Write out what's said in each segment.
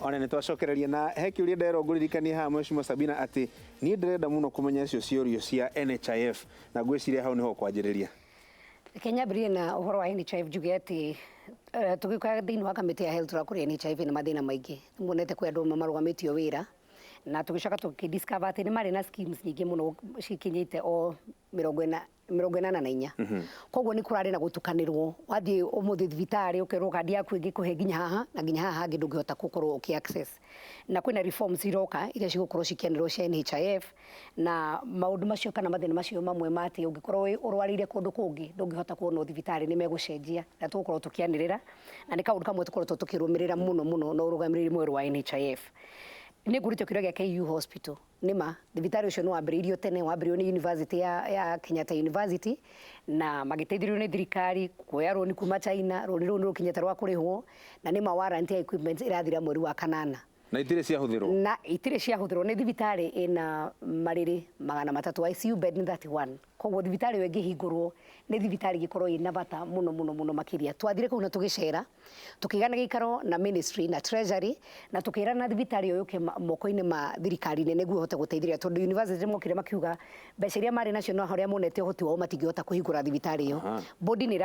Ona nĩ twacokereria na he kiuria ndero ngũririkania ha Mheshimiwa Sabina ati ni ndĩrenda mũno kũmenya icio ciũrio cia NHIF na ngwĩciria hau niho kwanjĩrĩria. Kenya mbere na ũhoro wa NHIF njuge ati tũgĩũka thĩinĩ wa kamĩtĩ ya health tũrakũria NHIF na mathĩna maingĩ muonete kwĩ andũ marũgamĩtio wĩra na tũgĩcoka tũkĩdiscover atĩ nĩ marĩ na schemes nyingĩ mũno cikinyĩte o 84. Koguo nĩ kũrarĩ na gũtukanĩrwo wathiĩ ũmũthĩ thibitarĩ ũkerwo kandi yaku ĩngĩkũhe nginya haha na nginya haha hangĩ ndũngĩhota gũkorwo ũkĩ-access. Na kwĩna reforms iroka iria cigũkorwo cikianĩrwo cia NHIF na maũndũ macio kana mathĩna macio mamwe mati ũngĩkorwo ũrwarĩire kũndũ kũngĩ ndũngĩhota kuonwo thibitarĩ nĩ megũcenjia na tũgũkorwo tũkianĩrĩra na nĩ kaũndũ kamwe tũkorwo tũkĩrũmĩrĩra mũno na ũrũgamĩrĩri mwerũ wa NHIF. Nĩ ngũrĩte kĩrĩa gĩa KU Hospital nĩma thibitarĩ ũcio nĩ wambĩrĩirio tene wambĩrĩirio nĩ University ya Kenyatta University na magĩteithĩrĩrio nĩ thirikari kuoya rũni kuma China rũni rũu nĩ rũkinyĩte rwa kũrĩhwo na nĩma warranty ya equipment ĩrathira mweri wa kanana na itirĩ ciahũthĩrwo nĩ thibitarĩ ĩna marĩrĩ 300 ICU bed 31 koguo thibitarĩ ĩyo ĩngĩhingũrwo nĩ thibitarĩ ĩgĩkorwo ĩna bata mũno makĩria. Twathire kũu na tũgĩcera tũkĩgana gĩikaro na ministry na treasury na tũkĩrana thibitarĩ ĩyo yũke moko-inĩ ma thirikari nene nĩguo ĩhote gũteithĩrĩria tondũ university mokire makiuga mbeca iria marĩ nacio no harĩa monete ũhoti wao matingĩhota kũhingũra thibitarĩ ĩyo. Bodi nĩ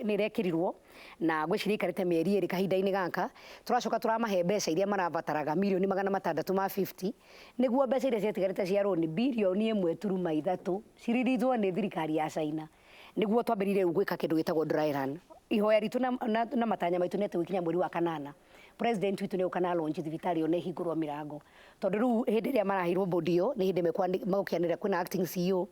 ĩrekĩrirwo na gwĩciria ikarĩte mĩeri ĩrĩ kahinda-inĩ gaka tũracoka tũramahe mbeca iria marabataraga mirioni 650 nĩguo mbeca iria ciatigarĩte cia rũni birioni 1.3 ciririthwo nĩ thirikari ya China nĩguo twambĩrĩire gwĩka kĩndũ gĩtagwo dry run. Ihoya ritũ na matanya maitũ nĩ atĩ gũkinya mweri wa kanana president witũ nĩ ũkana launch thibitarĩ ĩyo na ĩhingũrwo mĩrango tondũ rĩu hĩndĩ ĩrĩa marahirwo bodi ĩyo nĩ hĩndĩ megũkĩanĩrĩra kwĩna acting CEO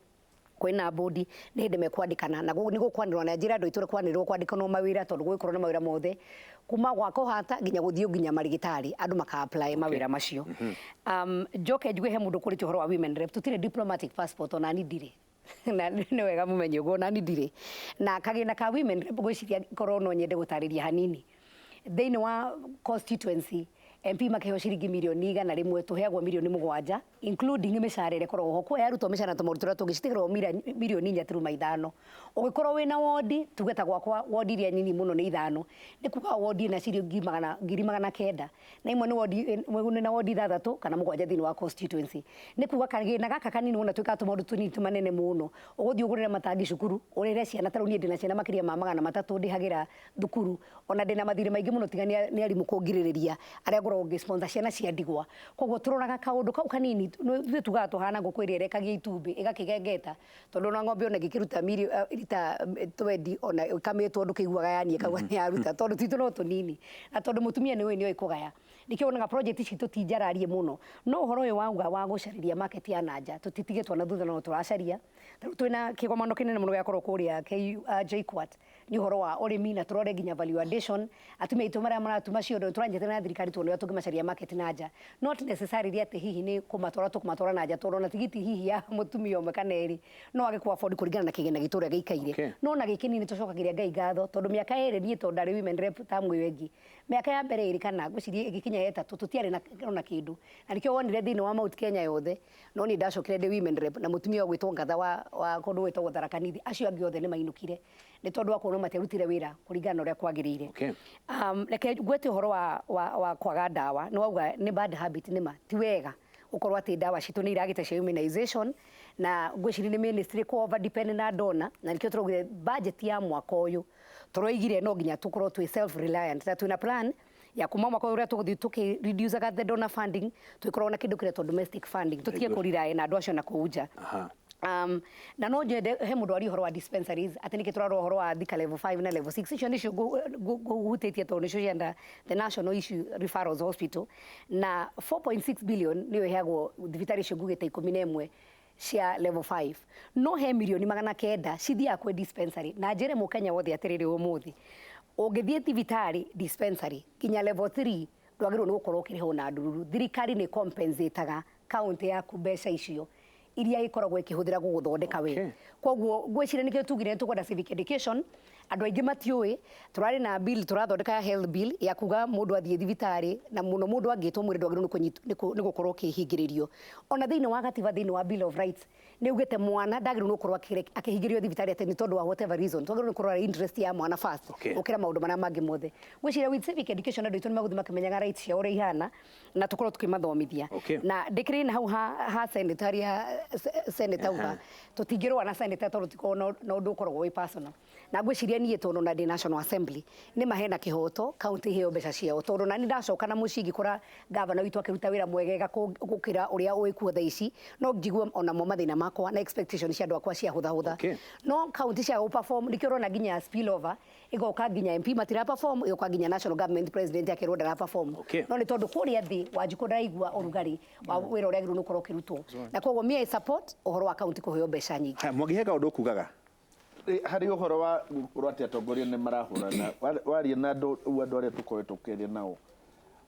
kwĩna bodi nĩ hĩndĩ mekwandĩkana na nĩ gũkwanĩrwo na njĩra andũ aitũ kwanĩrwo kwandĩkanwo mawĩra tondũ gũgĩkorwo na mawĩra mothe kuma gwa kũhata nginya gũthiĩ nginya marigitari andũ maka-apply mawĩra macio. Njoke njuge he mũndũ kũrĩte ũhoro wa women rep tũtirĩ diplomatic passport ona ni ndirĩ na nĩ wega mũmenye ũguo na ni ndirĩ na kagĩna ka women rep gwĩciria korwo no nyende gũtarĩria hanini thĩinĩ wa constituency MP makĩheo ciringi mirioni 100 tũheagwo mirioni 7 including mĩcara ĩrĩa ĩkoragwo ho kuoya arutwo mĩcara tũmaũndũ tũrĩa tũngĩcitigĩrwo mirioni 4.5 ũgĩkorwo wĩna wodi tugeta gwakwa wodi iria nini mũno nĩ 5 nĩ kuga wodi na ciringi 900 na imwe nĩ wodi na wodi 3 kana 7 thĩinĩ wa constituency nĩ kuga kagĩna gaka kanini mũno twĩka tũmaũndũ tũnini manene mũno ũgũthiĩ ũgũrĩre matangi cukuru ũrĩre ciana tarũ niĩ ndĩna ciana makĩria ma 300 ndĩhagĩra thukuru ona ndĩna mathirĩ maingĩ mũno tigania nĩ arimũ kũngirĩrĩria arĩa sponsor ciana cia ndigwa koguo turoraga kaundu kau kanini ithuĩ tugaga tuhana ngũkũ ĩrĩa ĩrekagia itumbĩ ĩgakĩgengeta tondũ na ng'ombe ona ĩngĩkĩruta rita 20 ona ĩkamĩtwo ndũkĩiguaga yanie kauga nĩ yaruta tondũ twitũ no tũnini na tondũ mũtumia nĩ oĩ kũgaya nĩkĩo wonaga project ici tũtinjararie mũno no ũhoro ũyũ wauga wa gũcarĩria market ya nanja tũtitigĩtwo na thutha no tũracaria twĩna kĩgomano kĩnene mũno gĩakorwo kũrĩa JKUAT nĩ ũhoro wa ũrĩmi na tũrore nginya value addition atumia aitũ marĩa maratuma ciondo tũranjĩte na thirikari tuone tũngĩmacaria market nanja not necessarily atĩ hihi nĩ kũmatwara nanja tondũ na tigiti hihi ya mũtumia ũmwe kana erĩ no age ku afford kũringana na kĩgĩna gĩtũrĩa gĩikaire no na gĩkĩ nini tũcokagĩria Ngai ngatho tondũ mĩaka ĩrĩ niĩ tondũ ndarĩ women rep tamu ĩyo ĩngĩ mĩaka ya mbere ĩrĩ kana gwĩciria ĩgĩkinya ĩtatũ tũtiarĩ na kĩndũ na nĩkĩo wonire thĩinĩ wa Mount Kenya yothe no nĩ ndacokire ndĩ women rep na mũtumia gwĩtwo Ngatha wa kũndũ gwĩtwo Tharaka Nithi acio angĩ othe nĩ mainũkire nĩ tondũ wa kuona matiarutire wĩra kũringana na ũrĩa kwagĩrĩire. Reke gwete ũhoro wa kwaga ndawa no auga nĩ bad habit nĩma ti wega ukorwo atĩ ndawa citũ nĩ iragĩte cia immunization na gwĩciria nĩ ministry ko over depend na donor na nĩkĩo tũraugire budget ya mwaka ũyũ tũroigire no nginya tũkorwo twĩ self reliant na twĩna plan ya kuma mwaka ũrĩa tũgũthiĩ tũkĩ-reduce the donor funding twĩkorwo na kĩndũ kĩretwo domestic funding tũtige kũriraĩ na andũ acio na kũu nja. Na no nyende he mũndũ ari ũhoro wa dispensaries atĩ nĩkĩ tũrarora ũhoro wa thika level 5 na level 6 icio nĩcio ngũhutĩtie tondũ nĩcio cienda the national issue referrals hospital na 4.6 billion nĩyo ĩheagwo thibitarĩ icio ngugĩte 11 cia level 5 no he mirioni 900 cithiaga kwĩ dispensary na njĩre mũkenya wothe atĩrĩrĩ ũmũthĩ ũngĩthiĩ thibitarĩ dispensary kinya level 3 ndwagĩrĩirwo nĩ gũkorwo ũkĩrĩhwo na ndururu thirikari nĩ compensateaga kaunti yaku mbeca icio iria ikoragwo ikĩhũthĩra gũgũthondeka we koguo gwĩciria nĩkĩo tugire tũkwenda civic education andu aingi matiui turari na bill turathondeka health bill ya kuga mundu athie thibitari na muno mundu angitwo mwiri ndwagirwo ni gukorwo kihingiririo ona thiini wa gatiba thiini wa bill of rights ni ugite mwana ndagirwo ni gukorwo akihingirio thibitari ati ni tondu wa whatever reason twagirwo ni kurora interest ya mwana first ukira maundu maria mangi mothe gwiciria with civic education andu itu ni maguthi makimenyaga rights cia uria ihana na tukorwo tukimathomithia na ndikiri na hau ha senator uga tutingirwa na senator tondu tiko no undu ukoragwo wi personal na gwiciria nie tondu na ndi national assembly ni mahena kihoto county heo mbeca ciao tondu na ni ndacoka na mucingi kura governor witu akiruta wira mwegega gukira uria uikuo thaici no njigwe ona mo mathina makwa na expectations cia andu akwa cia hutha no county cia perform ndikiro na ginya spill over igoka ginya MP matira perform igoka ginya national government president akirwo ndara perform no ni tondu kuria thi wanjiko ndaigua urugari wa wira uria giru nukorwo kirutwo na koguo mie support uhoro wa county kuheo mbeca nyingi mwagiheka undu kugaga hari uhoro wa gukorwo ati atongoria ni marahurana waria na andu aria tukoretwo tukiria nao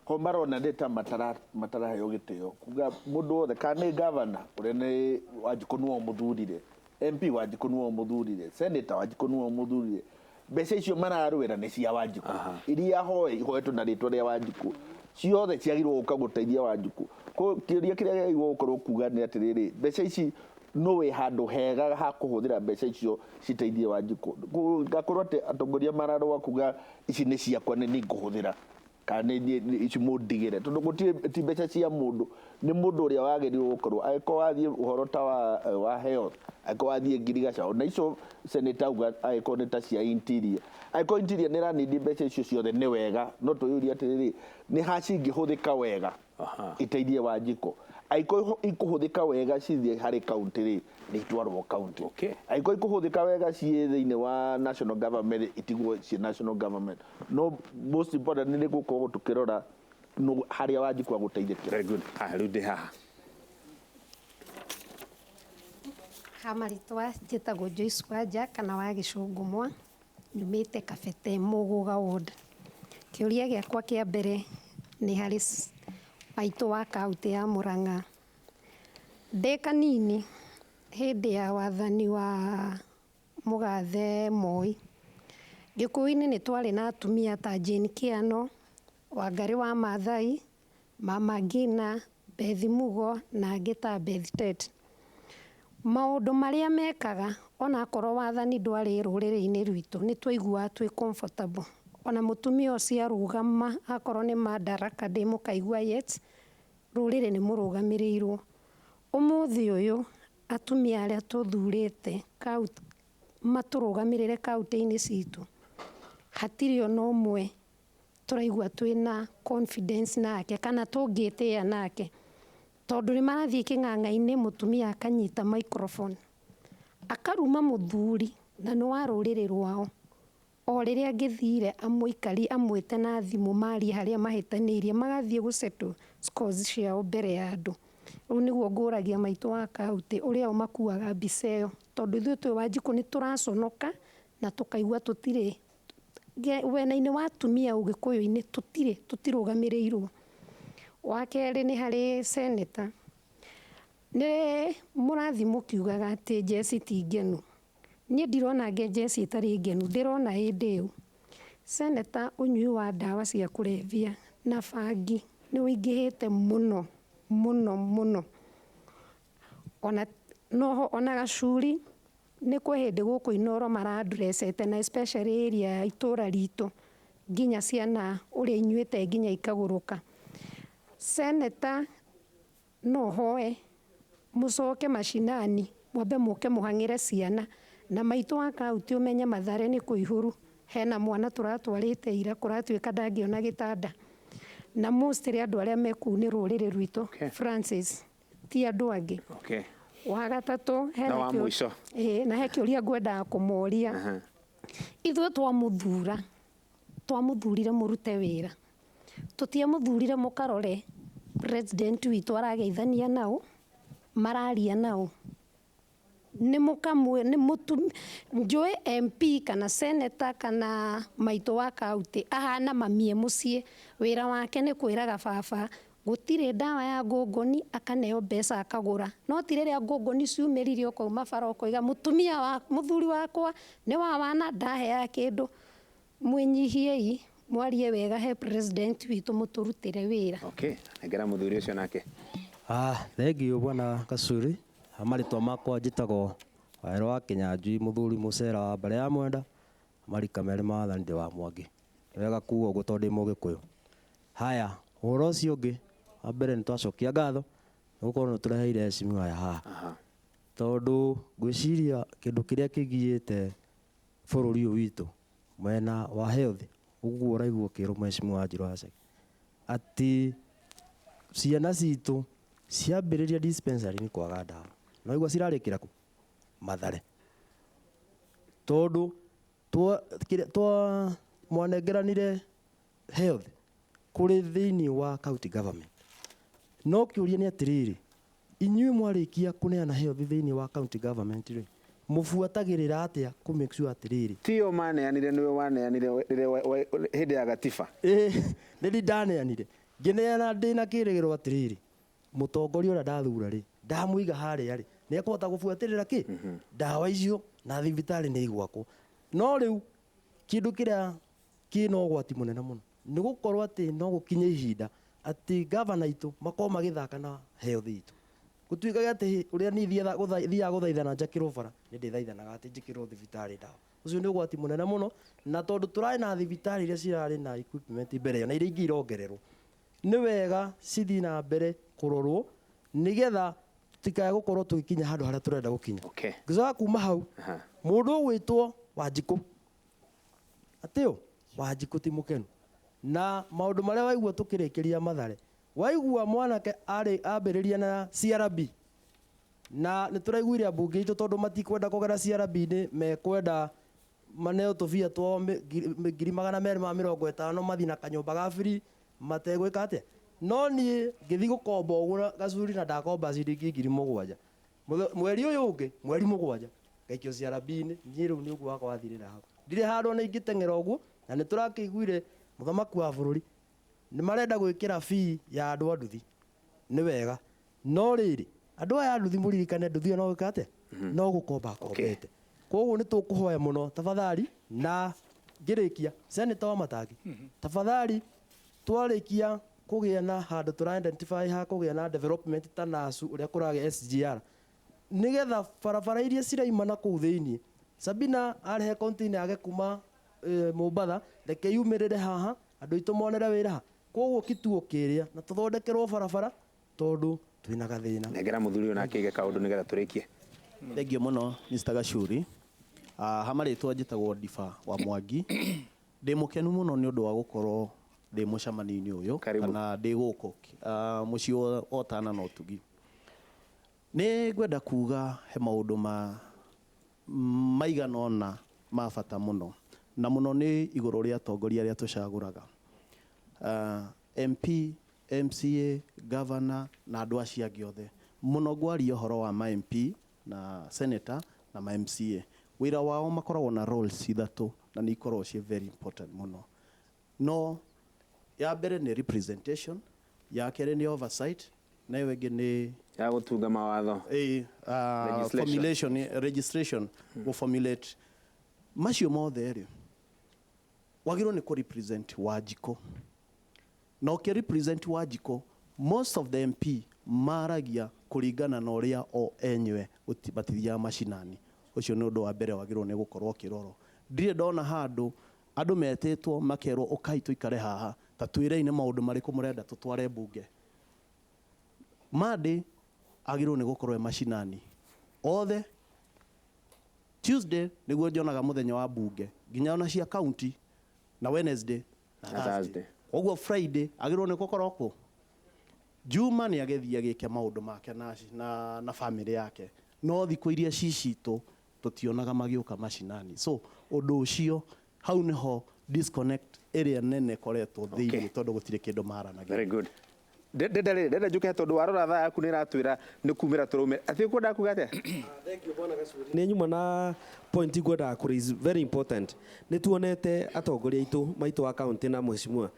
ko marona ndeta mataraheo gitio kuga mundu wothe kana governor uria ni wanjiko nuo muthurire MP wanjiko nuo muthurire senator wanjiko nuo muthurire mbeca icio mararwira ni cia wanjiko iria hoetwo na ritwa ria wanjiko ciothe ciagirwo guka guteithia wanjiko ko kiuria kiria giagirwo gukorwo kuga ni atiriri mbeca ici no we handu hega ha kuhuthira mbeca icio citeithie wanjiko ngakorwo ati atongoria mararwa kuga ici ni ciakwa ni nguhuthira kana ici mundigire tondu guti mbeca cia mundu ni mundu uria wagerirwo gukorwo aiko wathie uhoro ta wa health aiko wathie ngirigaca na icio senator uga aiko ni ta cia interior aiko interior ni ranidi mbeca icio ciothe ni wega no tuyuria atiriri ni ha cingihuthika wega iteithie wanjiko aiko ikuhuthika wega cithie hari county ri ni itwarwo county aiko ikuhuthika wega cie thiini wa national government itigwo cie national government no most important ni gukorwo tukirora no haria wanjiko guteithĩkĩra very good riu ha Hamaritwa njĩtagwo Joyce Wanja kana wa Gĩcũngũmwa nyumĩte Kabete Mũgũga ward. Kĩũria gĩakwa kĩa mbere nĩ harĩ maitũ wa kaunti ya Murang'a. Ndĩ kanini hĩndĩ ya wathani wa Mũgathe Moi, Gĩkũyũ-inĩ nĩ twarĩ na atumia ta Jane Kĩano, Wangari wa Maathai, Mama Ngina, Beth Mugo na angĩ ta Beth Tet. Maũndũ marĩa mekaga ona akorwo wathani ndwarĩ rũrĩrĩ-inĩ rwitũ nĩ twaiguaga twĩ comfortable. Ona mũtumia ũcio arũgama akorwo nĩ Madaraka mũkaigua yet rũrĩrĩ nĩ mũrũgamĩrĩirwo. Ũmũthĩ ũyũ atumia arĩa tũthurĩte matũrũgamĩrĩre kaunti-inĩ citũ hatirĩ ona ũmwe tũraigua twĩna confidence nake kana tũngĩtĩa nake, tondũ nĩ marathiĩ kĩng'ang'a-inĩ mũtumia akanyita microphone akaruma mũthuri na nĩ wa rũrĩrĩ rwao, o rĩrĩa angĩthire amũikari amwĩte na thimũ maria harĩa mahĩtanĩirie magathiĩ gũsettle scores ciao mbere ya andũ. Rĩu nĩguo ngũragia maitũ wa kaunti ũrĩa o makuaga mbica ĩyo, tondũ ithuĩ twĩ Wanjikũ nĩ tũraconoka na tũkaigua tũtirĩ wena-inĩ wa atumia Ũgĩkũyũ-inĩ tũtirũgamĩrĩirwo. Wa kerĩ nĩ harĩ senator, nĩ mũrathi mũkiugaga atĩ njeci ti ngenu. Niĩ ndirona njeci ĩtarĩ ngenu, ndĩrona hĩndĩ ĩyo senator ũnyui wa ndawa cia kũrebia na bangi nĩ ũingĩhĩte mũno mũno mũno. Ona gacuri nĩ kwĩ hĩndĩ gũkũ Inooro marandrecete na especially area ya itũra ritũ nginya ciana ũrĩa inyuĩte nginya ikagũrũka. Senator no hoe mũcoke mashinani mwambe mũke mũhang'ĩre ciana na maitũ wa kaunti ũmenye Mathare nĩ kũihũru, hena mwana tũratwarĩte ira kũratuĩka ndangĩona gĩtanda na mostly andũ arĩa me kũu nĩ rũrĩrĩ rwitũ Francis ti andũ angĩ. Wa gatatũ na he kĩũria ngwendaga kũmoria. Ithuĩ twamũthurire mũrute wĩra, tũtiamũthurire mũkarore president witũ arageithania nao mararia nao. Njũĩ MP kana senator kana maitũ wa kaunti ahana mamie mũciĩ, wĩra wake nĩ kwĩraga baba gutire ndawa ya ngũngũni akaneo mbeca akagũra no ti rĩrĩa ngũngũni ciumĩrire ũkauma bara ũkoiga mũtumia wa mũthuri wakwa nĩ wa wana ndahea kĩndũ mwĩnyihiei mwarie wega he president witũ mũtũrutĩre wĩra. Okay, nengera mũthuri ũcio nake. Thengiũ bwana Kacuri, amarĩtwa makwa njĩtagwo Waĩrũ wa Kĩnyanjui mũthuri mũcera wa mbere ya Mwenda marika merĩ maathani wa Mwangi. Wega kuuga ũguo tondũ ndĩ Mũgĩkũyũ. Haya, ũhoro ũcio ũngĩ wa mbere nĩ twacokia ngatho nĩgũkorwo nĩtũreheire mheshimiwa aya haha. Tondũ ngwĩciria kĩndũ kĩrĩa kĩgiĩte bũrũri ũyũ witũ mwena wa health ũguo ũraigua ũkĩrwo mheshimiwa Wanjiru Waceke atĩ ciana citũ ciambĩrĩria dispensary nĩ kwaga ndawa. Naigua cirarĩkĩra kũ? Mathare. Tondũ twa mwanengeranire health kũrĩ thĩinĩ wa county government. No kĩũria nĩ atĩrĩrĩ, inyuĩ mwarĩkia kũneana health thĩinĩ wa county government rĩ, mũbuatagĩrĩra atĩa kũ make sure atĩrĩrĩ? Tio maneanire nĩwe waneanire hĩndĩ ya gatiba. Nĩ ndaneanire. Ngĩneana ndĩna kĩrĩgĩro atĩrĩrĩ, mũtongoria ũrĩa ndathura rĩ, ndamũiga harĩa rĩ, nĩ ekũhota gũbuatĩrĩra kĩ? Ndawa icio na thibitarĩ nĩ igwakwo. No rĩu kĩndũ kĩrĩa kĩna ũgwati mũnene mũno nĩ gũkorwo atĩ no gũkinye ihinda atĩ gavana itũ makorwo magĩthaka na health itũ. Gũtuĩkaga atĩ ũrĩa niĩ thiaga gũthaithana njakĩrwo bara nĩ ndĩthaithanaga atĩ njĩkĩrwo thibitarĩ ndawa. Ũcio nĩ ũgwati mũnene mũno, na tondũ tũrarĩ na thibitarĩ iria cirarĩ na equipment mbere ĩyo na iria ingĩ irongererwo, nĩ wega cithiĩ na mbere kũrorwo nĩgetha tũtikae gũkorwo tũgĩkinya handũ harĩa tũrenda gũkinya. Ngĩcoka kuma hau mũndũ ũgwĩtwo Wanjikũ atĩ Wanjikũ ti mũkenu na maũndũ marĩa waigua tũkĩrĩkĩria Mathare, waigua mwanake ambĩrĩria na CRB na nĩ tũraiguire ambunge itũ tondũ matikwenda kũgera CRB-inĩ mekwenda maneo tũbia twao 250 mathiĩ na kanyũmba ga free mategwĩka atĩa. No niĩ ngĩthiĩ gũkomba ũguo Gacuri na ndakomba ciringi 7,000 mweri ũyũ ũngĩ mweri 7 ngaikio CRB-inĩ. Niĩ rĩu nĩ ũguo wakwa wathirĩra hau, ndirĩ handũ ona ingĩteng'era ũguo, na nĩ tũrakĩiguire mũthamaki wa bũrũri nĩ marenda gwĩkĩra fee ya andũ a nduthi. Nĩ wega, no rĩrĩ andũ aya a nduthi mũririkane nduthi no gwĩka atĩa? No gũkomba kombete. Koguo nĩ tũkũhoya mũno tafadhali, na ngĩrĩkia Senator wa Matangi, tafadhali twarĩkia kũgĩa na handũ tũra identify ha kũgĩa na development ta nacu ũrĩa kũragĩa SGR, nĩgetha barabara iria ciraimana kũu thĩinĩ Sabina arehe container yake kuma Mombatha reke yumĩrĩre haha andũ aitũ monere wĩra ha. Koguo kituo kĩrĩa na tũthondekerwo barabara tondũ twĩna gathĩna. Nengera mũthuri ũyũ nake aige kaũndũ nĩgetha tũrĩkie. Thengio mũno Mr. Gacuri. Hamarĩtwa njĩtagwo Ndiba wa Mwangi. Ndĩ mũkenu mũno nĩ ũndũ wa gũkorwo ndĩ mũcemanio-inĩ ũyũ kana ndĩ gũkũ mũciĩ otana na ũtugi. Nĩ ngwenda kuga he maũndũ maigana ũna ma bata mũno, na mũno nĩ igũrũ rĩa atongoria arĩa tũcagũraga, MP, MCA, governor na andũ acio angĩ othe. Mũno ngwaria ũhoro wa ma MP na senator na ma MCA. Wĩra wao makoragwo na roles ithatũ na nĩ ikoragwo ciĩ very important mũno. No ya mbere nĩ representation, ya kerĩ nĩ oversight, na ĩyo ĩngĩ nĩ ya gũtunga mawatho, formulation, registration, formulate. Macio mothe rĩ wagĩrĩirwo nĩ kũ represent Wanjikũ, na ũkĩ represent Wanjikũ, most of the MP maragia kũringana na ũrĩa o enyewe batithiaga macinani. Ũcio nĩ ũndũ wa mbere wagĩrĩirwo nĩ gũkorwo ũkĩrorwo. Ndirĩ ndona handũ andũ metĩtwo makerwo ũkai tũikare haha ta twĩre-inĩ maũndũ marĩkũ mũrenda tũtware mbunge. Monday agĩrĩirwo nĩ gũkorwo macinani othe. Tuesday nĩguo njonaga mũthenya wa mbunge nginya ona cia county, na Wednesday na Thursday. Ũguo Friday agĩrĩirwo nĩ gũkorwo kuo. Juma nĩ agĩthiĩ agĩke maũndũ make na family yake, no thikũ iria cicitũ tũtionaga magĩũka macinani. So ũndũ ũcio hau nĩho disconnect ĩrĩa nene koretwo thĩinĩ tondũ gũtirĩ kĩndũ maranagia. Very good. Deda njuke tondũ warora thaa yaku nĩ ratwĩra nĩ kumĩra tũrũme atĩ ũkwenda kuga atĩa? Thank you bwana Gacuri. Nĩ nyuma na point ngwenda kũ raise very important. Nĩ tuonete atongoria aitũ maitũ wa county na mheshimiwa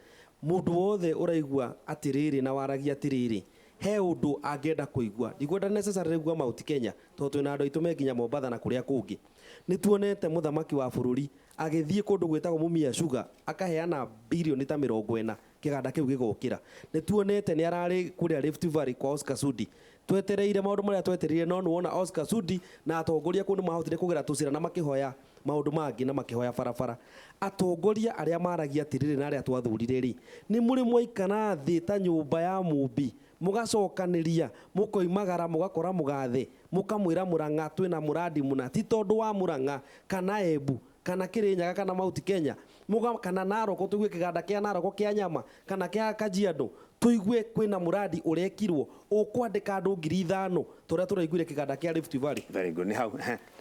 mundu wothe uraigua atiriri na waragia atiriri he undu angenda kuigua ndigwenda necessary gwa Mount Kenya to twina andu aitu menginya Mombasa na kuria kungi ni tuonete muthamaki wa bururi agithie kundu gwetagwo Mumia Sugar akaheana bilioni ta 40 kiganda kiu gigokira ni tuonete ni arari kuria Rift Valley kwa Oscar Sudi twetereire maundu maria twetereire no nuona Oscar Sudi na atongoria kundu mahotire kugira tucira na makihoya maundu mangi na makihoya barabara atongoria aria maragia tiriri na aria twathurire ri ni muri mwaikana thi ta nyumba ya mumbi mugacokaniria mukoimagara mugakora mugathe mukamwira Murang'a twina muradi muna ti tondu wa Murang'a kana Embu kana Kirinyaga kana Mount Kenya kana Narok tuigue kiganda kia Narok kia nyama kana kia Kajiado tuigue kwina muradi urekirwo ukwandika andu 5,000 turia turaiguire kiganda kia Rift Valley. Very good. Ni hau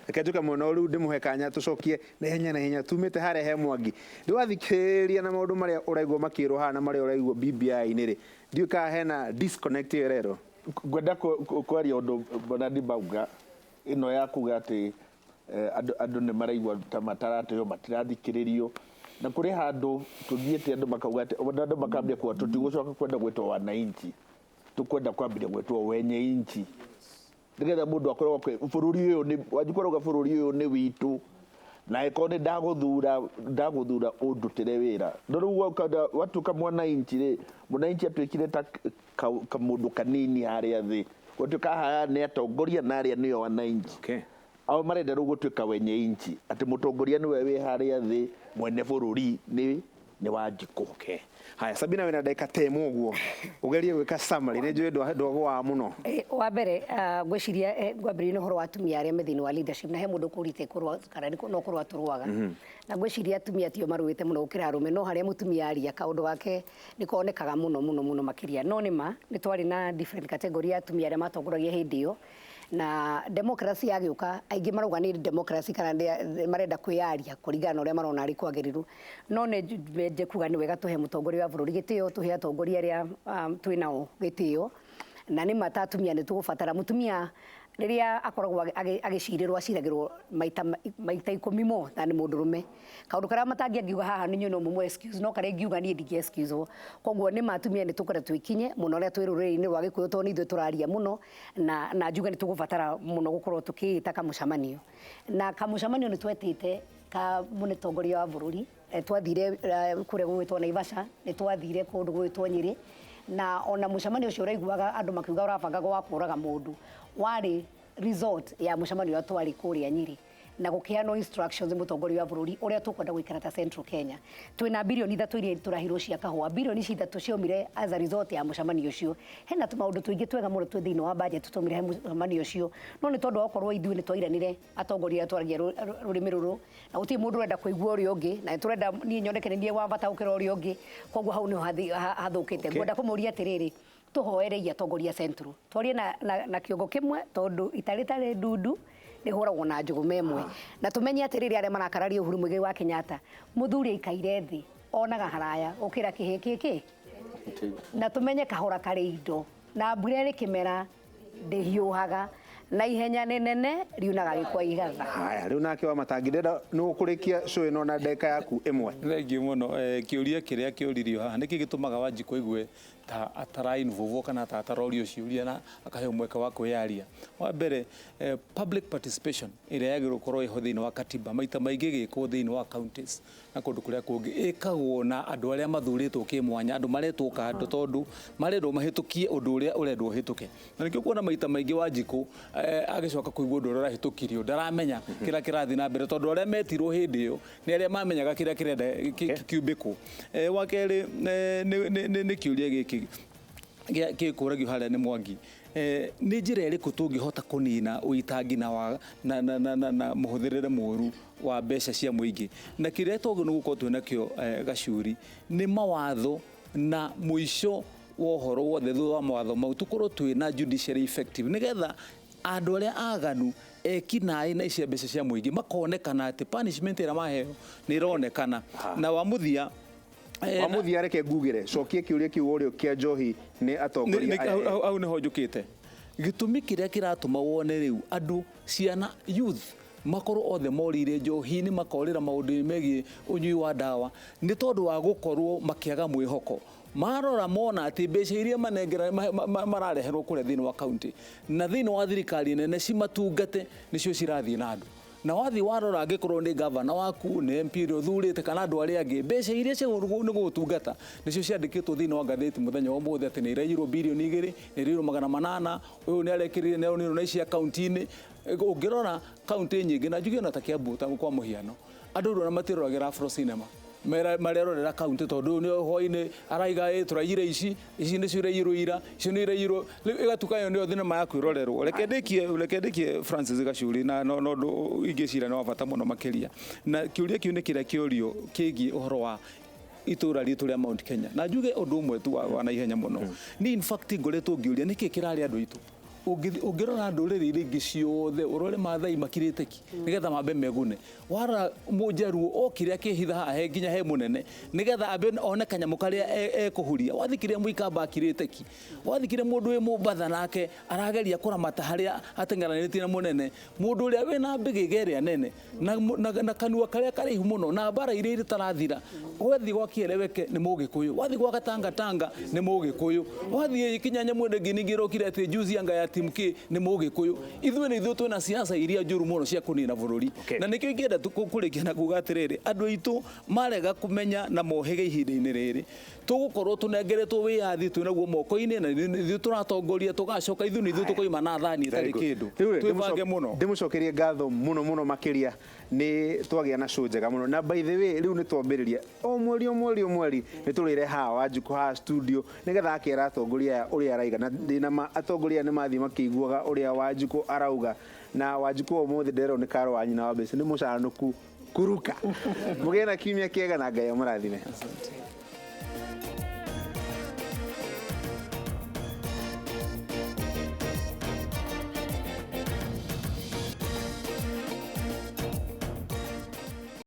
akejuka muno riu ndimuhe kanya tucokie na henya tumite hare he Mwangi ndiwathikiria na maundu maria uraigwa makirwo hana maria uraigwa BBI ni ri ndiuka hena disconnect rero gwenda kwaria undu Bernard Bauga ino ya kuga ati andu ni maraigwa ta matarateyo matirathikiririo na kuri handu tuthiete andu makauga ati andu makambia kwa tutigucoka kwenda gwetwo wananchi tukwenda kwambia gwetwo wenye inchi ndigetha mundu akorwo bururi uyu ni wajikorwo bururi uyu ni witu na ekone ndaguthura undutire wira ndoruwa watu kama wananchi atwikire ta kamundu kanini haria thi gutuka haya ni atongoria na aria niyo wananchi au marenda ru gutuika wenye inchi ati mutongoria niwe wi haria thi mwene bururi ni Wanjiku. Haya Sabina wena ndeka temo guo ugerie gwika summary ne njwe ndogo wa muno wa mbere gwiciria gwambiri no horo atumia aria methini wa leadership na he mundu kurite kurwa kana no kurwa turwaga na gwiciria atumia tio maruite muno gukira arume no haria mutumia aria kaundu wake nikonekaga muno makiria no nima ni twari na different category ya atumia aria matongoragia hindi yo na democracy yagiuka aingi marauga ni democracy kana marenda kwiaria kuringana uria marona ari kwagiriru no ne kuga ni wega tuhe mutongoria wa bururi gitio tuhe atongoria aria twinao gitio na ni matatumia ni tugubatara mutumia riria akoragwo agicirirwo aciragirwo maita 10 mo na ni mundurume kaundu karia matangia ngiuga haha ni nyono mumo excuse no karia ngiuga ni ndigi excuse koguo ni matumia ni tukora twikinye muno ria twiruriri-ini rwa gikuyu to ni ithu turaria muno na njuga ni tugubatara muno gukorwo tukiita kamucamanio na kamucamanio ni twetite ka munetongoria wa bururi twathire kuria gwitwo Naivasha ni twathire kundu gwitwo Nyeri na ona mucamanio ucio uraiguaga andu makiuga urabangagwo wa kuraga mundu wari resort ya mucamanio atwari kuria Nyeri na gukiano instructions mutongoria wa bururi uria tukwenda gwikara ta Central Kenya twina bilioni 3 iria turahirwo cia kahua bilioni 6 ciomire as a result ya mucamanio ucio hena tumaundu twingi twega muno twi thiini wa budget tutumire mucamanio ucio no ni tondu okorwo ithui ni twairanire atongoria atwaragia rurimi ruru na uti mundu urenda kuigua uria ungi na turenda ni nyonekane nie wa bata ukira uria ungi koguo hau ni hathukite ngwenda kumuria atiriri tuhoereia atongoria Central twarie na kiongo kimwe tondu itaritare ndundu ni horagwo na njugu memwe na tumenye atiriri aria marakararia Uhuru Muigai wa Kenyatta muthuri ikaire thi onaga haraya ukira kihiki na tumenye kahora kari indo na mbura ri kimera ndihiuhaga na ihenya nene riunaga gikwa igatha. Haya riu nake wa matangi ndenda no kurikia show ino na ndeka yaku imwe thengi muno kiuria kiria kiuririo haha niki gitumaga Wanjiku igwe ta atara involve kana ta atarorio ciuria na akahe mweka wa kwiaria wa mbere public participation iria yagirwo korwo iho thiini wa katiba maita maingi gikwo thiini wa counties na kundu kuria kungi ikagwo na andu aria mathuritwo kimwanya andu maretwo kando tondu marendwo mahitukie undu uria urendwo hituke na nikio kuona maita maingi Wanjiku agicoka kuigwa undu uria hitukirio ndaramenya kira kirathi na mbere tondu aria metirwo hindi iyo ni aria mamenyaga kiria kirenda kiubiko wa keri ni kiuria giki gikuragio haria ni Mwangi ni njira iriku tungihota kunina uitangi na muhuthirire muru wa mbeca cia muingi na kiria tuginu gukorwo twina kio gacuri ni mawatho na muico wa uhoro wothe thutha wa mawatho mau tukorwo twina judiciary effective nigetha andu aria aganu ekinai na icia mbeca cia muingi makonekana ati punishment ira maheo ni ironekana na wamuthia wamuthia reke ngugire cokie kiuria kiu urio kia njohi ni atongoria au ni ho njukite gitumi kiria kiratuma wone riu andu ciana youth makorwo othe morire njohi-inĩ makorĩra maũndũ megiĩ ũnyui wa ndawa nĩ tondũ wa gũkorwo makĩaga mwĩhoko marora mona atĩ mbeca iria manengera marareherwo kũrĩa thĩinĩ wa kaunti na thĩinĩ wa thirikari nene cimatungate nĩcio cirathiĩ na andũ na wathi warora angĩkorwo nĩ gavana waku nĩ MP ũrĩa ũthurĩte kana andũ arĩa angĩ mbeca iria nĩ gũgũtungata nĩcio ciandĩkĩtwo thĩinĩ wa ngathĩti mũthenya wa ũmũthĩ atĩ nĩ iraiyirwo birioni 2 nĩ iraiyirwo 800 ũyũ nĩ arekĩrire nĩonirwo na icia kaunti-inĩ ũngĩrora kaunti nyingĩ na njuge ona ta Kiambu ta kwa mũhiano andũ rĩu matiroragĩra Afro cinema marerorera kaunti tondũ nĩ hwainĩ araiga tũraiyire ici nĩcio iraiyirwo ira icio nĩ iraiyirwo ĩgatukanio nĩyo thenema ya kwĩrorerwo reke ndĩkie Francis Gachuri na no ũndũ ingĩcira nĩ wa bata mũno makĩria na kĩũria kĩu nĩ kĩrĩa kĩũrio kĩgiĩ ũhoro wa itũra ritũ rĩa Mount Kenya na njuge ũndũ ũmwe tu wa naihenya mũno ni in fact ngoretwo ngĩũria nĩkĩ kĩrarĩ andũ aitũ ũngĩrora ndũrĩrĩ iria ingĩ ciothe ũrore Maathai makirĩte ki nĩgetha mambe megune wara mũjaruo o kĩrĩa kĩhitha haha nginya he mũnene nĩgetha ambe one kanyamũ karĩa ekũhuria wathikire Mũikamba akirĩte ki wathikire mũndũ wĩ Mũmbatha nake arageria kũramata harĩa ateng'eranĩtie na mũnene mũndũ ũrĩa wĩna mbĩgĩga ĩrĩa nene na kanua karĩa karaihu mũno na mbara iria itarathira wathi gwa Kĩeleweke nĩ Mũgĩkũyũ wathi gwa Gatanga nĩ Mũgĩkũyũ wathi Kinyanya mwende ngingi rokire atĩ juzi anga ya timki nĩ Mũgĩkũyũ ithuĩ twĩna siasa iria njũru mũno cia kũnina bũrũri na nĩkĩo ingĩenda kũrĩkia na kuga atĩrĩrĩ andũ aitũ marega kũmenya na mohĩge ihinda-inĩ rĩrĩ tũgũkorwo tũnengeretwo wĩyathi twĩnaguo moko-inĩ na ithuĩ tũratongoria tũgacoka ithuĩ tũkoima na thani itarĩ kĩndũ twĩbange mũno ndĩmũcokerie ngatho mũno makĩria nĩ twagĩa na show njega mũno na by the way rĩu nĩ twambĩrĩria o mweri nĩ tũrĩre haha Wanjikũ haha studio nĩgetha akĩra atongoria ũrĩa araiga na ndĩna atongoria nĩ mathiĩ makĩiguaga ũrĩa Wanjikũ arauga na Wanjikũ ũmũthĩ nderwo nĩ Karo wa nyina wa mbeca nĩ mũcanũku kuruka mũgĩe na kiumia kĩega na Ngai amũrathime.